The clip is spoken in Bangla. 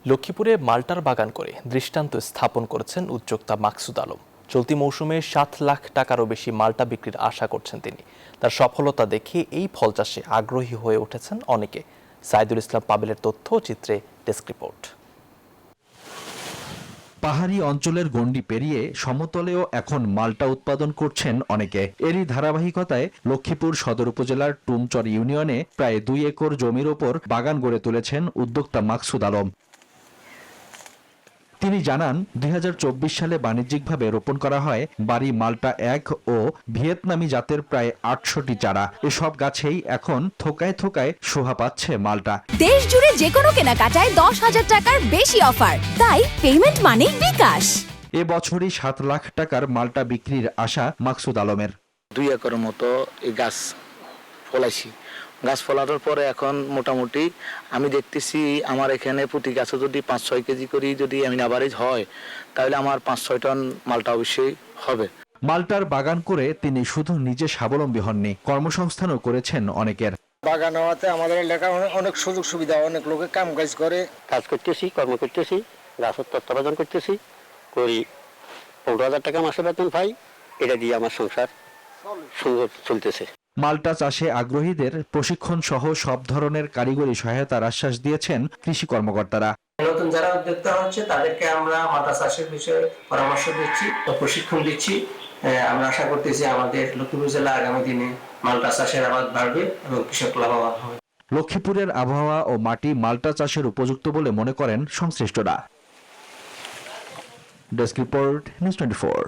লক্ষ্মীপুরে মাল্টার বাগান করে দৃষ্টান্ত স্থাপন করেছেন উদ্যোক্তা মাকসুদ আলম। চলতি মৌসুমে ৭ লাখ টাকারও বেশি মাল্টা বিক্রির আশা করছেন তিনি। তার সফলতা দেখে এই ফল চাষে আগ্রহী হয়ে উঠেছেন অনেকে। সাইদুল ইসলাম পাবেলের তথ্য চিত্রে ডেস্ক রিপোর্ট। পাহাড়ি অঞ্চলের গণ্ডি পেরিয়ে সমতলেও এখন মাল্টা উৎপাদন করছেন অনেকে। এরই ধারাবাহিকতায় লক্ষ্মীপুর সদর উপজেলার টুমচর ইউনিয়নে প্রায় ২ একর জমির ওপর বাগান গড়ে তুলেছেন উদ্যোক্তা মাকসুদ আলম। তিনি জানান ২০২৪ সালে বাণিজ্যিকভাবে রোপণ করা হয় বাড়ি মাল্টা ১ ও ভিয়েতনামি জাতের প্রায় ৮০০টি চারা। এসব গাছেই এখন থোকায় থোকায় শোভা পাচ্ছে মাল্টা। দেশ জুড়ে যে কোনো কেনাকাটায় ১০,০০০ টাকার বেশি অফার, তাই পেমেন্ট মানেই বিকাশ। এবছরই ৭ লাখ টাকার মাল্টা বিক্রির আশা মাকসুদ আলমের। ২ একরের মতো এই গাছ ফলাইছি। গাছ ফলানোর পরে এখন মোটামুটি আমি দেখতেছি আমার এখানে প্রতি গাছে যদি ৫-৬ কেজি করে যদি অ্যাভারেজ হয়, তাহলে আমার ৫-৬ টন মালটা অবশ্যই হবে। মাল্টার বাগান করে তিনি শুধু নিজে স্বাবলম্বী হননি, কর্মসংস্থানও করেছেন অনেকের। বাগান হওয়াতে আমাদের এলাকায় অনেক সুযোগ সুবিধা, অনেক লোকে কাম কাজ করে, কাজ করতেছি, কর্ম করতেছি, গাছের তত্ত্বাবধান করতেছি, করি ১৫,০০০ টাকা মাসে বেতন পাই। এটা দিয়ে আমার সংসার সুন্দর চলতেছে। মাল্টা চাষে আগ্রহীদের প্রশিক্ষণ সহ সব ধরনের কারিগরি সহায়তার আশ্বাস দিয়েছেন কৃষি কর্মকর্তারা। নতুন যারা উদ্যোক্তা হচ্ছে তাদেরকে আমরা মাল্টা চাষের বিষয়ে পরামর্শ দিচ্ছি ও প্রশিক্ষণ দিচ্ছি। আমরা আশা করতেছি আমাদের লক্ষ্মীপুর জেলা আগামী দিনে মাল্টা চাষের আবাদ বাড়বে এবং কৃষক লাভবান হবে। লক্ষ্মীপুরের আবহাওয়া ও মাটি মাল্টা চাষের উপযুক্ত বলে মনে করেন সংশ্লিষ্টরা। Desk report, news 24।